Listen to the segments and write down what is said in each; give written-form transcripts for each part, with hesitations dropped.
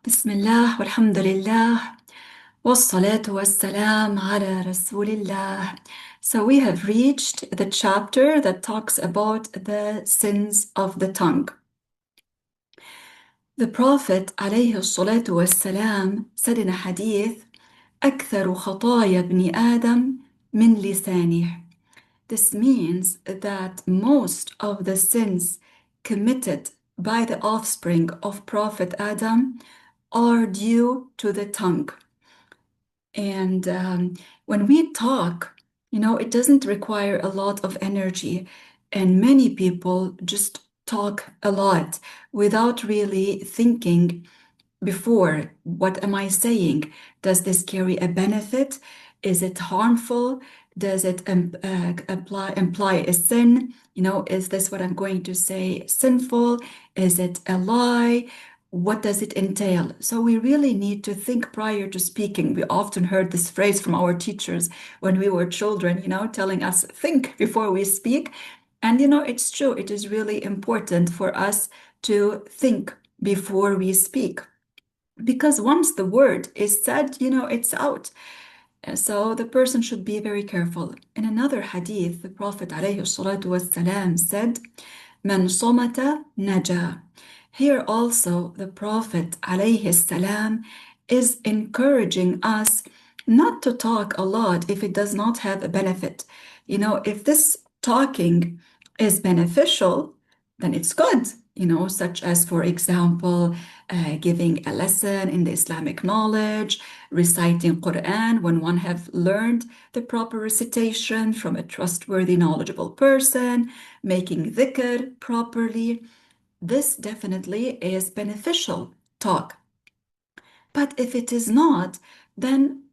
بسم الله والحمد لله والصلاة والسلام على رسول الله. So we have reached the chapter that talks about the sins of the tongue. The Prophet عليه الصلاة والسلام said in a hadith, أكثر خطايا ابن آدم من لسانه. This means that most of the sins committed by the offspring of Prophet Adam are due to the tongue. And when we talk, it doesn't require a lot of energy. And many people just talk a lot without really thinking before, what am I saying? Does this carry a benefit? Is it harmful? Does it imply a sin? Is this what I'm going to say sinful? Is it a lie? What does it entail? So we really need to think prior to speaking. We often heard this phrase from our teachers when we were children, telling us, think before we speak. And, it's true. It is really important for us to think before we speak. Because once the word is said, it's out. So the person should be very careful. In another hadith, the Prophet ﷺ said, "Man somata naja." Here also, the Prophet ﷺ is encouraging us not to talk a lot if it does not have a benefit. If this talking is beneficial, then it's good. Such as, for example, giving a lesson in the Islamic knowledge, reciting Quran when one have learned the proper recitation from a trustworthy, knowledgeable person, making dhikr properly. This definitely is beneficial talk. But if it is not, then,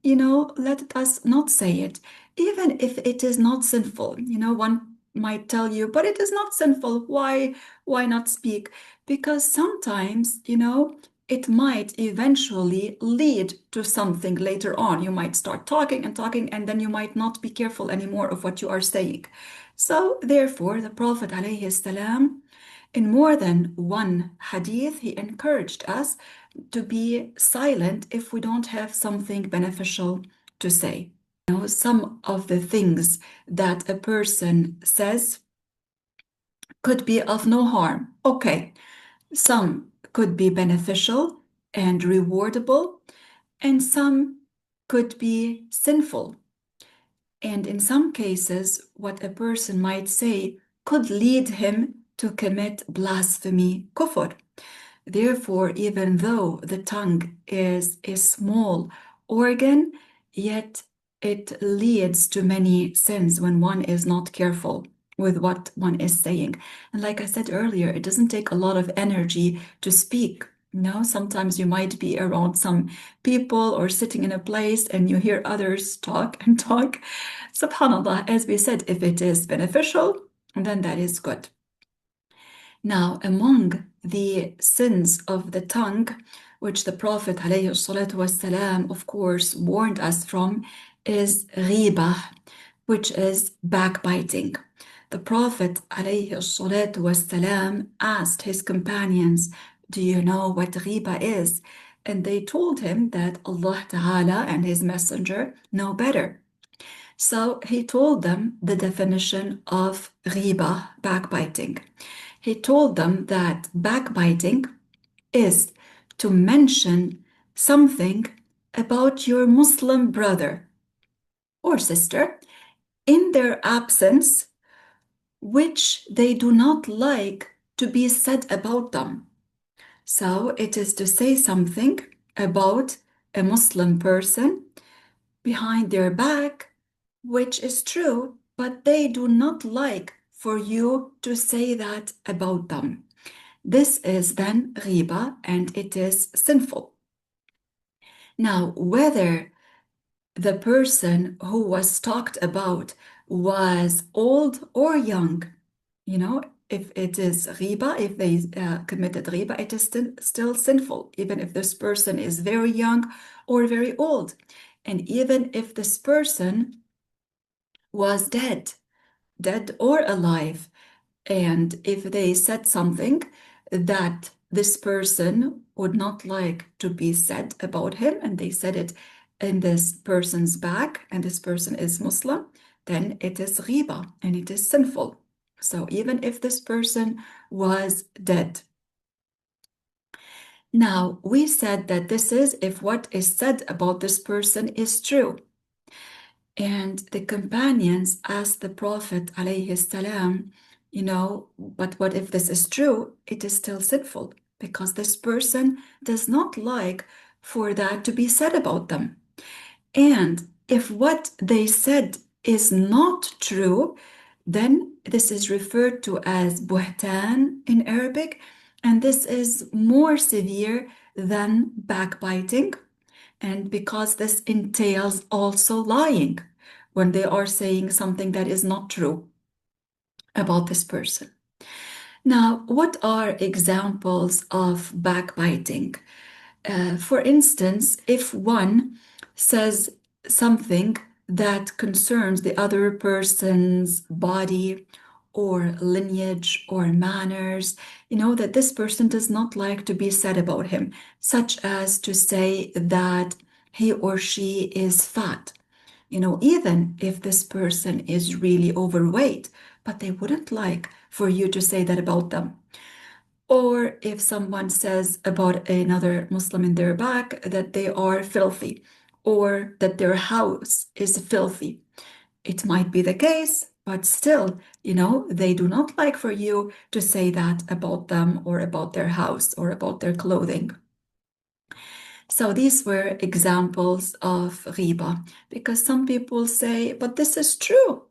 let us not say it. Even if it is not sinful, one might tell you, but it is not sinful. Why not speak? Because sometimes, it might eventually lead to something later on. You might start talking and talking, and then you might not be careful anymore of what you are saying. So therefore, the Prophet ﷺ, in more than one hadith, he encouraged us to be silent if we don't have something beneficial to say. Some of the things that a person says could be of no harm. Okay, some could be beneficial and rewardable, and some could be sinful. And in some cases, what a person might say could lead him to commit blasphemy, kufr. Therefore, even though the tongue is a small organ, yet it leads to many sins when one is not careful with what one is saying. And like I said earlier, it doesn't take a lot of energy to speak. Sometimes you might be around some people or sitting in a place and you hear others talk and talk. Subhanallah, as we said, if it is beneficial, then that is good. Now, among the sins of the tongue, which the Prophet ﷺ, of course, warned us from, is ghibah, which is backbiting. The Prophet ﷺ asked his companions, do you know what ghibah is? And they told him that Allah Ta'ala and His Messenger know better. So he told them the definition of ghibah, backbiting. He told them that backbiting is to mention something about your Muslim brother or sister in their absence, which they do not like to be said about them. So it is to say something about a Muslim person behind their back, which is true, but they do not like for you to say that about them. This is then ghiba, and it is sinful. Now, whether the person who was talked about was old or young, if it is ghiba, if they committed ghiba, it is still sinful, even if this person is very young or very old. And even if this person was dead or alive, and if they said something that this person would not like to be said about him, and they said it in this person's back, and this person is Muslim, then it is ghiba and it is sinful. So even if this person was dead. Now, we said that this is if what is said about this person is true. And the companions asked the Prophet ﷺ, but what if this is true? It is still sinful because this person does not like for that to be said about them. And if what they said is not true, then this is referred to as buhtan in Arabic, and this is more severe than backbiting, and because this entails also lying when they are saying something that is not true about this person. Now, what are examples of backbiting? For instance, if one says something that concerns the other person's body or lineage or manners, that this person does not like to be said about him, such as to say that he or she is fat, even if this person is really overweight, but they wouldn't like for you to say that about them. Or if someone says about another Muslim in their back that they are filthy or that their house is filthy. It might be the case, but still, they do not like for you to say that about them or about their house or about their clothing. So these were examples of ghiba, because some people say, but this is true.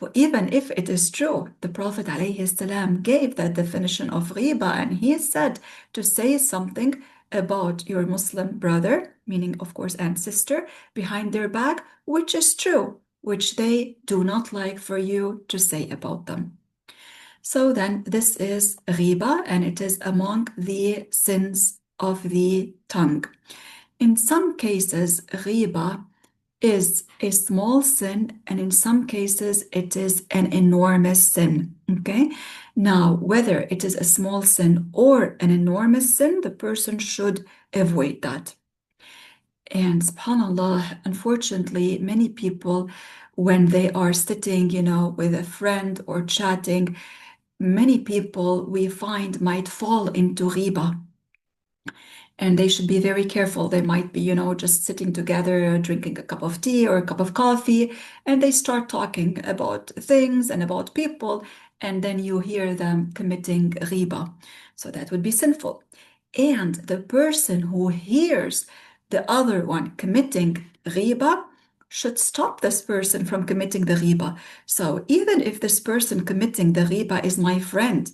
Well, even if it is true, the Prophet ﷺ gave that definition of ghiba, and he said to say something about your Muslim brother, meaning of course and sister, behind their back, which is true, which they do not like for you to say about them. So then this is ghiba, and it is among the sins of the tongue. In some cases, ghiba is a small sin, and in some cases, it is an enormous sin. Okay? Now, whether it is a small sin or an enormous sin, the person should avoid that. And subhanAllah, unfortunately, many people, when they are sitting, with a friend or chatting, many people we find might fall into ghiba. And they should be very careful. They might be, just sitting together, drinking a cup of tea or a cup of coffee, and they start talking about things and about people, and then you hear them committing ghiba. So that would be sinful. And the person who hears the other one committing ghiba should stop this person from committing the ghiba. So even if this person committing the ghiba is my friend,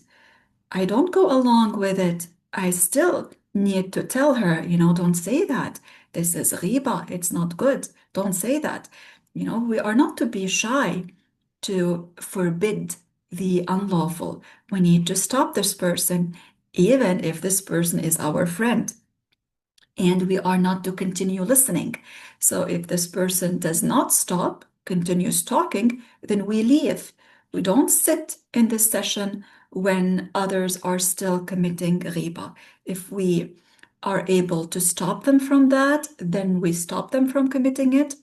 I don't go along with it. I still need to tell her, don't say that. This is ghiba. It's not good. Don't say that. We are not to be shy to forbid the unlawful. We need to stop this person, even if this person is our friend. And we are not to continue listening. So if this person does not stop, continues talking, then we leave. We don't sit in this session when others are still committing ghiba. If we are able to stop them from that, then we stop them from committing it.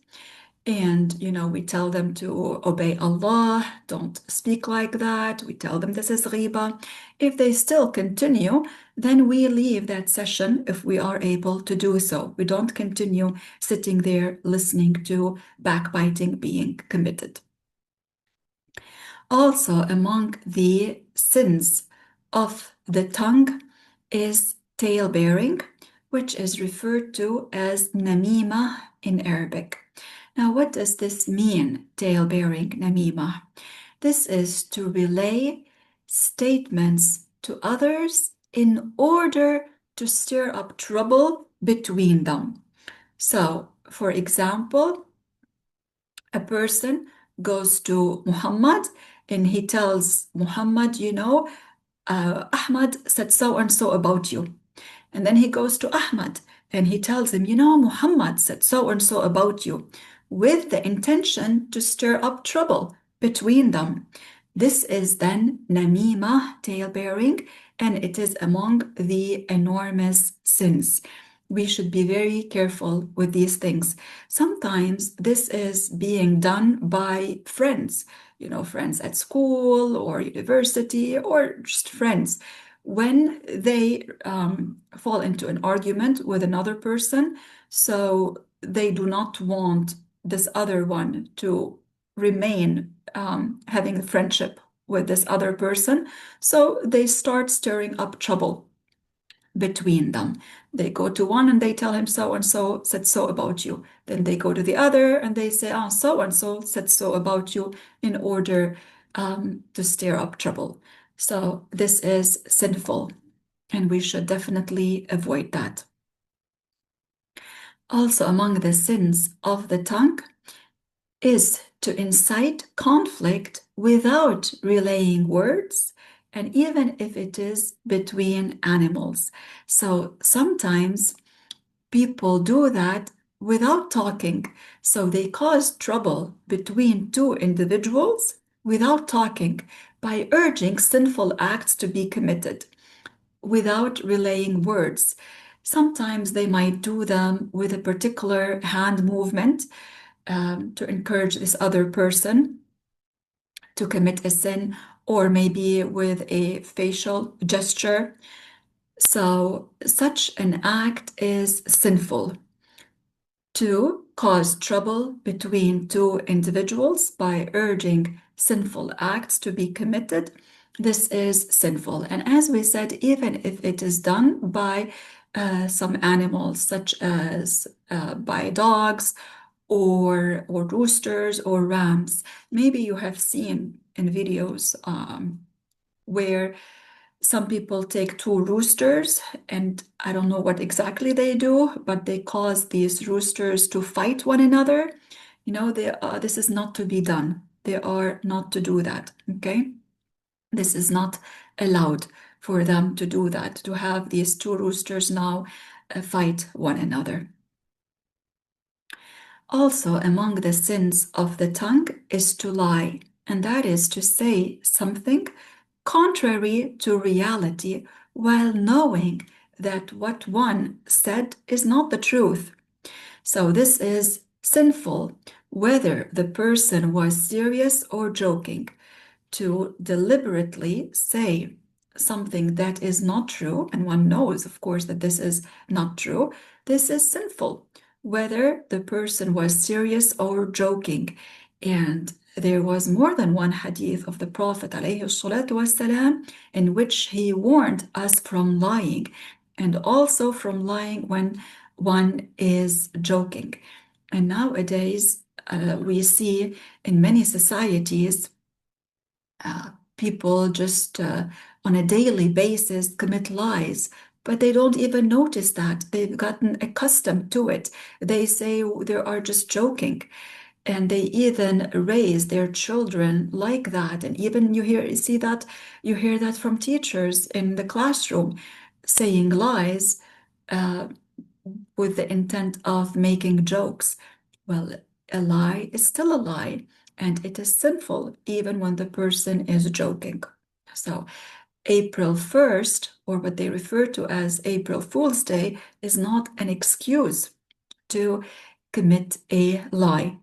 And, we tell them to obey Allah, don't speak like that. We tell them this is ghiba. If they still continue, then we leave that session if we are able to do so. We don't continue sitting there listening to backbiting being committed. Also, among the sins of the tongue is tale-bearing, which is referred to as namima in Arabic. Now, what does this mean, tale-bearing, namima? This is to relay statements to others in order to stir up trouble between them. So, for example, a person goes to Muhammad and he tells Muhammad, Ahmad said so and so about you. And then he goes to Ahmad and he tells him, Muhammad said so and so about you, with the intention to stir up trouble between them. This is then namima, tale-bearing, and it is among the enormous sins. We should be very careful with these things. Sometimes this is being done by friends, friends at school or university or just friends. When they fall into an argument with another person, so they do not want this other one to remain having a friendship with this other person, so they start stirring up trouble between them. They go to one and they tell him so and so said so about you. Then they go to the other and they say, oh, so and so said so about you, in order to stir up trouble. So this is sinful, and we should definitely avoid that. Also, among the sins of the tongue is to incite conflict without relaying words, and even if it is between animals. So sometimes people do that without talking. So they cause trouble between two individuals without talking, by urging sinful acts to be committed without relaying words. Sometimes they might do them with a particular hand movement to encourage this other person to commit a sin, or maybe with a facial gesture. So such an act is sinful. To cause trouble between two individuals by urging sinful acts to be committed, this is sinful. And as we said, even if it is done by some animals, such as by dogs or roosters or rams. Maybe you have seen in videos where some people take two roosters, and I don't know what exactly they do, but they cause these roosters to fight one another. This is not to be done. They are not to do that, okay? This is not allowed for them to do that, to have these two roosters now fight one another. Also, among the sins of the tongue is to lie, and that is to say something contrary to reality while knowing that what one said is not the truth. So this is sinful, whether the person was serious or joking. To deliberately say something that is not true, and one knows, of course, that this is not true, this is sinful, whether the person was serious or joking. And there was more than one hadith of the Prophet ﷺ in which he warned us from lying, and also from lying when one is joking. And nowadays, we see in many societies people just on a daily basis commit lies, but they don't even notice that. They've gotten accustomed to it. They say they are just joking, and they even raise their children like that. And even you hear that from teachers in the classroom, saying lies with the intent of making jokes. Well, a lie is still a lie, and it is sinful even when the person is joking. So April 1st, or what they refer to as April Fool's Day, is not an excuse to commit a lie.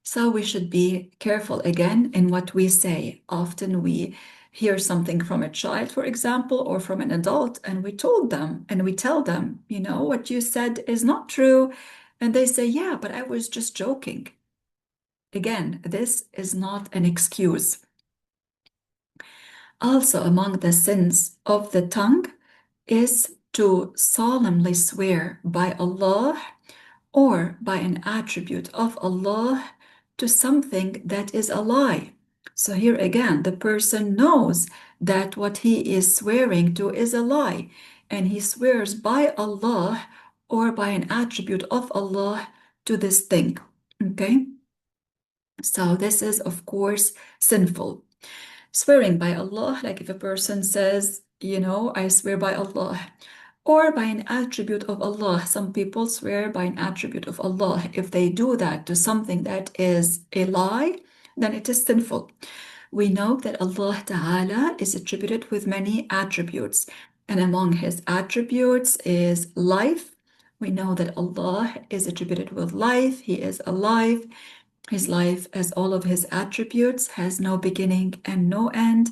So we should be careful again in what we say. Often we hear something from a child, for example, or from an adult, and we tell them, what you said is not true. And they say, yeah, but I was just joking. Again, this is not an excuse. Also, among the sins of the tongue is to solemnly swear by Allah or by an attribute of Allah to something that is a lie. So here again, the person knows that what he is swearing to is a lie, and he swears by Allah or by an attribute of Allah to this thing. Okay? So this is, of course, sinful. Swearing by Allah, like if a person says, I swear by Allah, or by an attribute of Allah. Some people swear by an attribute of Allah. If they do that to something that is a lie, then it is sinful. We know that Allah Ta'ala is attributed with many attributes, and among His attributes is life. We know that Allah is attributed with life. He is alive. His life, as all of His attributes, has no beginning and no end.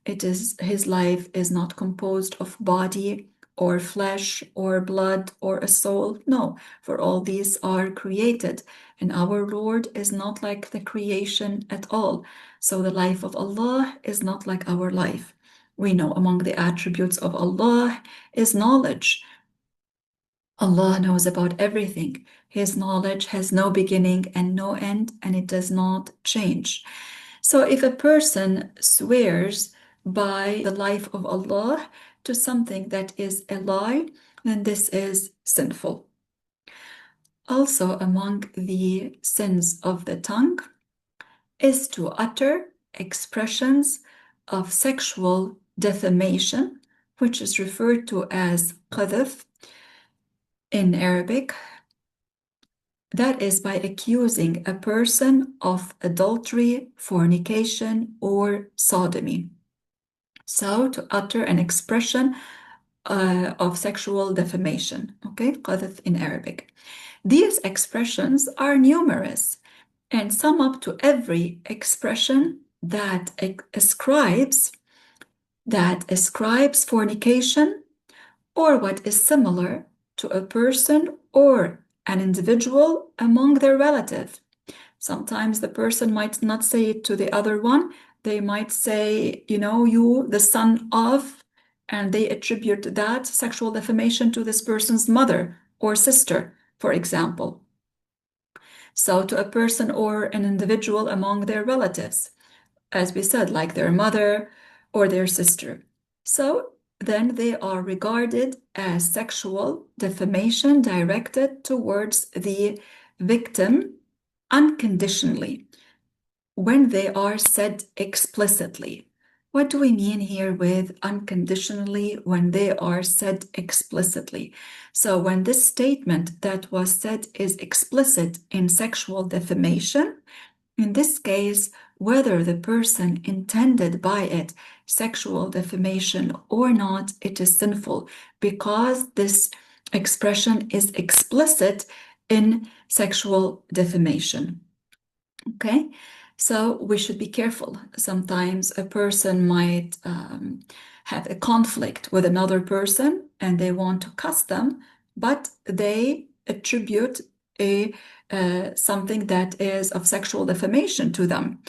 His life is not composed of body or flesh or blood or a soul. No, for all these are created, and our Lord is not like the creation at all. So the life of Allah is not like our life. We know among the attributes of Allah is knowledge. Allah knows about everything. His knowledge has no beginning and no end, and it does not change. So if a person swears by the life of Allah to something that is a lie, then this is sinful. Also, among the sins of the tongue is to utter expressions of sexual defamation, which is referred to as qadhf in Arabic. That is by accusing a person of adultery, fornication, or sodomy. So to utter an expression of sexual defamation, okay, qadhf in Arabic. These expressions are numerous and sum up to every expression that ascribes fornication or what is similar to a person or an individual among their relative. Sometimes the person might not say it to the other one. They might say, you, the son of, and they attribute that sexual defamation to this person's mother or sister, for example. So to a person or an individual among their relatives, as we said, like their mother or their sister. So then they are regarded as sexual defamation directed towards the victim unconditionally when they are said explicitly. What do we mean here with unconditionally when they are said explicitly? So when this statement that was said is explicit in sexual defamation, in this case, whether the person intended by it sexual defamation or not, it is sinful because this expression is explicit in sexual defamation. Okay, so we should be careful. Sometimes a person might have a conflict with another person and they want to cuss them, but they attribute something that is of sexual defamation to them.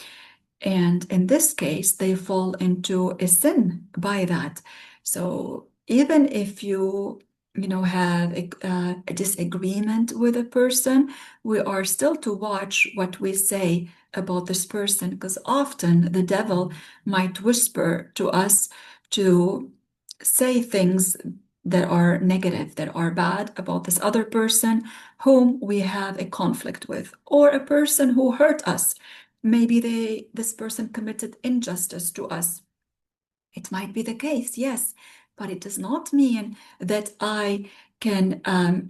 And in this case, they fall into a sin by that. So even if you have a disagreement with a person, we are still to watch what we say about this person, because often the devil might whisper to us to say things that are negative, that are bad about this other person whom we have a conflict with, or a person who hurt us. Maybe this person committed injustice to us. It might be the case, yes, but it does not mean that I can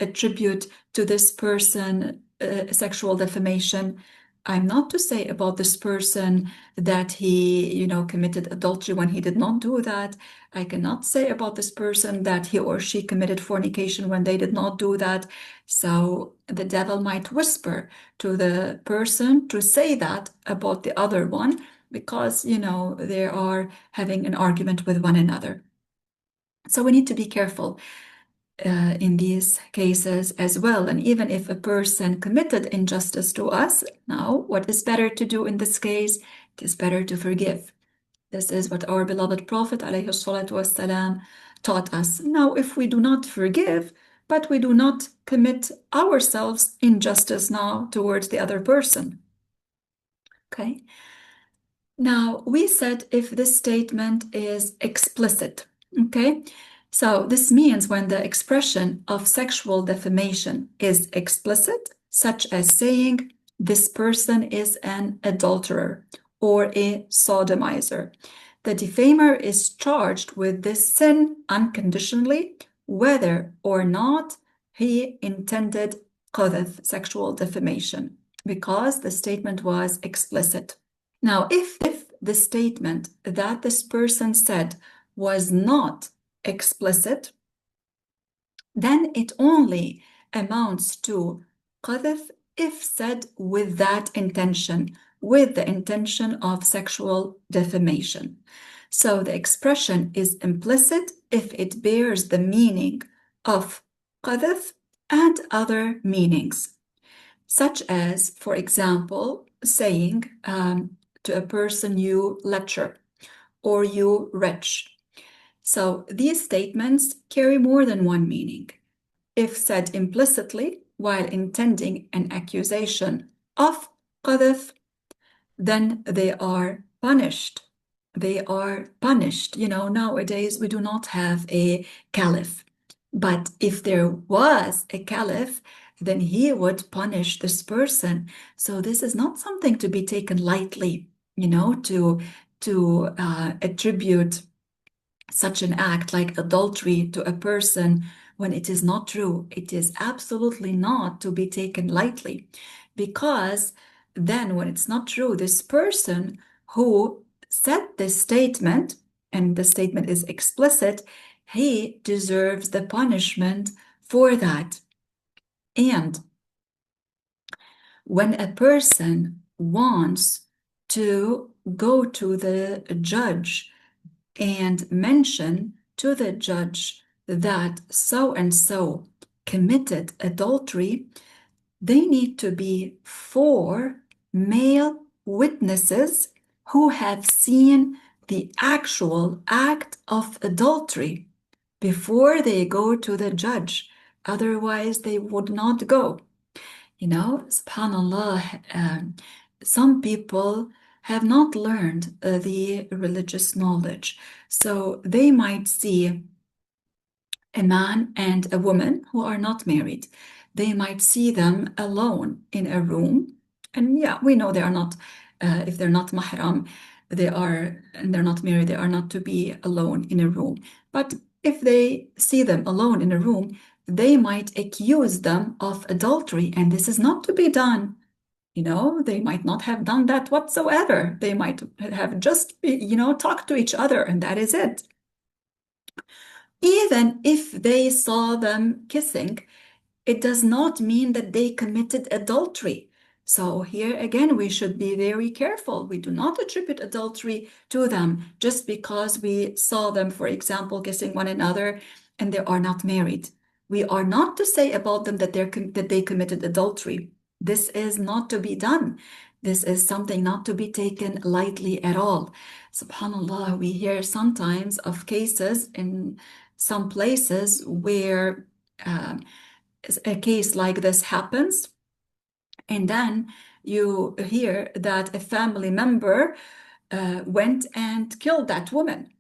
attribute to this person sexual defamation. I'm not to say about this person that he, committed adultery when he did not do that. I cannot say about this person that he or she committed fornication when they did not do that. So the devil might whisper to the person to say that about the other one, because, they are having an argument with one another. So we need to be careful in these cases as well. And even if a person committed injustice to us, now what is better to do in this case? It is better to forgive. This is what our beloved Prophet ﷺ taught us. Now, if we do not forgive, but we do not commit ourselves injustice now towards the other person. Okay. Now, we said if this statement is explicit, okay? So this means when the expression of sexual defamation is explicit, such as saying this person is an adulterer or a sodomizer, the defamer is charged with this sin unconditionally, whether or not he intended qadhf, sexual defamation, because the statement was explicit. Now, if the statement that this person said was not explicit, then it only amounts to قذف if said with that intention, with the intention of sexual defamation. So the expression is implicit if it bears the meaning of قذف and other meanings, such as, for example, saying to a person, you lecher, or you wretch. So these statements carry more than one meaning. If said implicitly while intending an accusation of قذف, then they are punished. They are punished. You know, nowadays we do not have a caliph. But if there was a caliph, then he would punish this person. So this is not something to be taken lightly, you know, to attribute such an act like adultery to a person when it is not true. It is absolutely not to be taken lightly, because then when it's not true, this person who said this statement, and the statement is explicit, he deserves the punishment for that. And when a person wants to go to the judge and mention to the judge that so and so committed adultery, they need to be 4 male witnesses who have seen the actual act of adultery before they go to the judge. Otherwise, they would not go. You know, subhanAllah, some people have not learned the religious knowledge. So they might see a man and a woman who are not married. They might see them alone in a room. And yeah, we know they are not, if they're not mahram, and they're not married, they are not to be alone in a room. But if they see them alone in a room, they might accuse them of adultery, and this is not to be done. You know, they might not have done that whatsoever. They might have just, you know, talked to each other, and that is it. Even if they saw them kissing, it does not mean that they committed adultery. So here again, we should be very careful. We do not attribute adultery to them just because we saw them, for example, kissing one another and they are not married. We are not to say about them that they committed adultery. This is not to be done. This is something not to be taken lightly at all. SubhanAllah, we hear sometimes of cases in some places where a case like this happens, and then you hear that a family member went and killed that woman.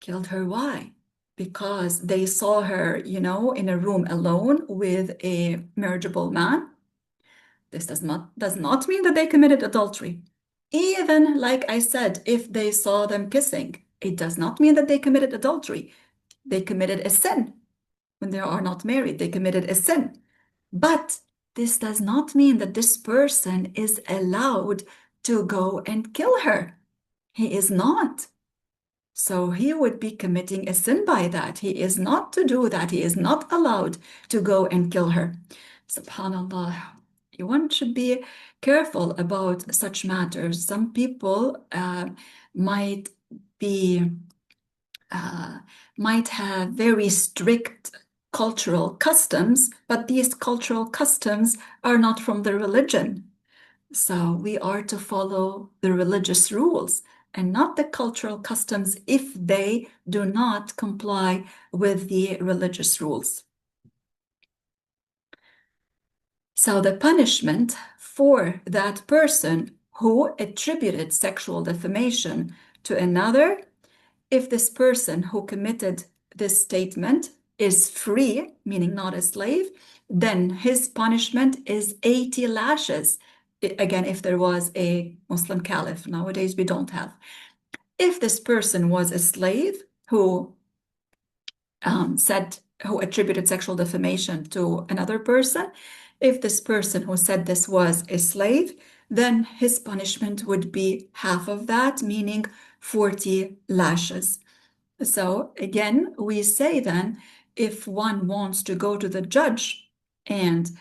Killed her. Why? Because they saw her, you know, in a room alone with a marriageable man. This does not mean that they committed adultery. Even, like I said, if they saw them kissing, it does not mean that they committed adultery. They committed a sin. When they are not married, they committed a sin. But this does not mean that this person is allowed to go and kill her. He is not. So he would be committing a sin by that. He is not to do that. He is not allowed to go and kill her. SubhanAllah. One should be careful about such matters. Some people might have very strict cultural customs, but these cultural customs are not from the religion. So we are to follow the religious rules and not the cultural customs if they do not comply with the religious rules. So the punishment for that person who attributed sexual defamation to another, if this person who committed this statement is free, meaning not a slave, then his punishment is 80 lashes. Again, if there was a Muslim caliph. Nowadays we don't have. If this person was a slave who attributed sexual defamation to another person, if this person who said this was a slave, then his punishment would be half of that, meaning 40 lashes. So again, we say then, if one wants to go to the judge and,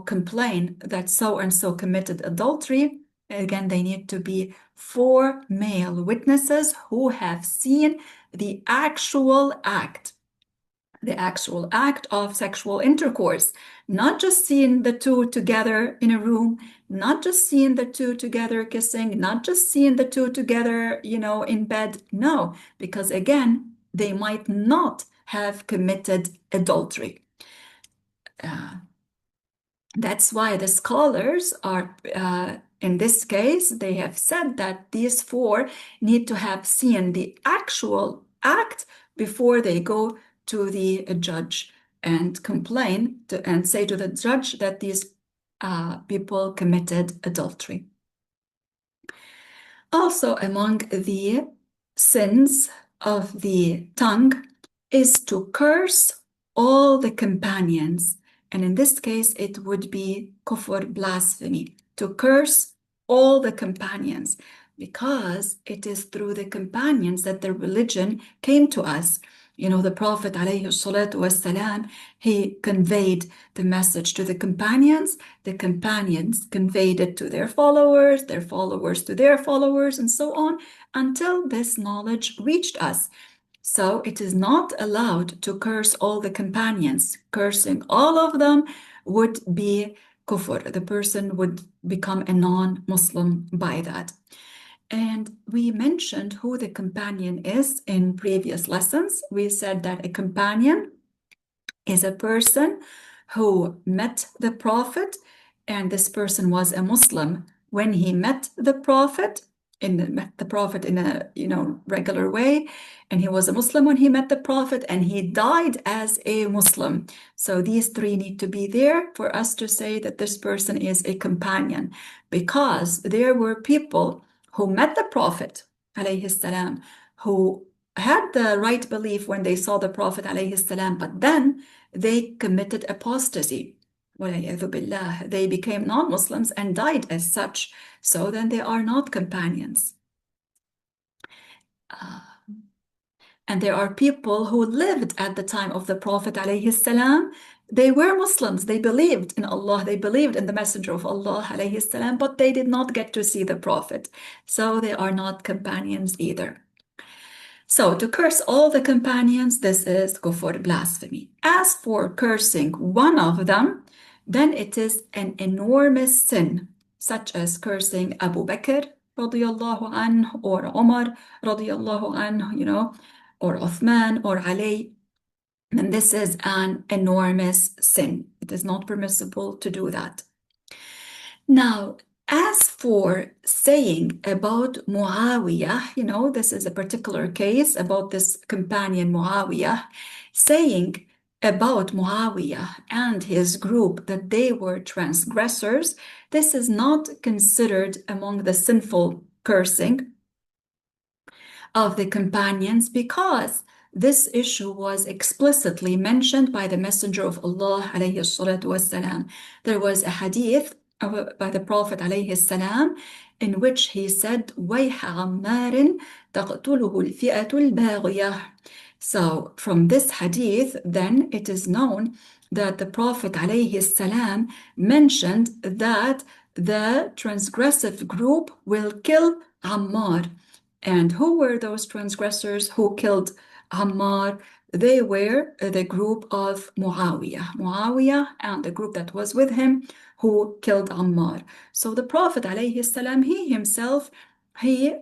complain that so-and-so committed adultery, again, they need to be 4 male witnesses who have seen the actual act of sexual intercourse, not just seeing the two together in a room, not just seeing the two together kissing, not just seeing the two together, in bed. No, because again, they might not have committed adultery. That's why the scholars are, in this case, they have said that these 4 need to have seen the actual act before they go to the judge and complain and say to the judge that these people committed adultery. Also, among the sins of the tongue is to curse all the companions. And in this case, it would be kufr, blasphemy, to curse all the companions, because it is through the companions that the religion came to us. The Prophet ﷺ, he conveyed the message to the companions conveyed it to their followers to their followers, and so on, until this knowledge reached us. So it is not allowed to curse all the companions. Cursing all of them would be kufr. The person would become a non-Muslim by that. And we mentioned who the companion is in previous lessons. We said that a companion is a person who met the Prophet, and this person was a Muslim when he met the Prophet, in a regular way, and he was a Muslim when he met the Prophet, and he died as a Muslim. So these 3 need to be there for us to say that this person is a companion, because there were people who met the Prophet ﷺ, who had the right belief when they saw the Prophet ﷺ, but then they committed apostasy. They became non-Muslims and died as such. So then they are not companions. And there are people who lived at the time of the Prophet ﷺ. They were Muslims. They believed in Allah. They believed in the Messenger of Allah ﷺ, but they did not get to see the Prophet. So they are not companions either. So to curse all the companions, this is kufr, blasphemy. As for cursing one of them, then it is an enormous sin, such as cursing Abu Bakr radiyallahu anhu, or Umar radiyallahu anhu, or Uthman or Ali. And this is an enormous sin. It is not permissible to do that. Now, as for saying about Muawiyah, this is a particular case about this companion Muawiyah, saying about Muawiyah and his group that they were transgressors, this is not considered among the sinful cursing of the companions, because this issue was explicitly mentioned by the Messenger of Allah ﷺ. There was a hadith by the Prophet ﷺ in which he said, وَيْحَ عَمَّارٍ تَقْتُلُهُ الْفِئَةُ الْبَاغِيَةُ. So from this hadith, then it is known that the Prophet ﷺ mentioned that the transgressive group will kill Ammar. And who were those transgressors who killed Ammar? They were the group of Muawiyah and the group that was with him who killed Ammar. So the Prophet ﷺ, he himself, he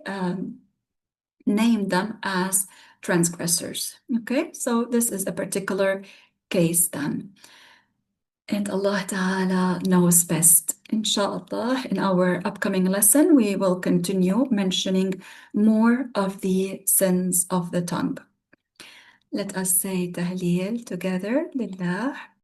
named them as transgressors. Okay, so this is a particular case then. And Allah Ta'ala knows best. Inshallah, in our upcoming lesson, we will continue mentioning more of the sins of the tongue. Let us say Tahleel together. Lillah.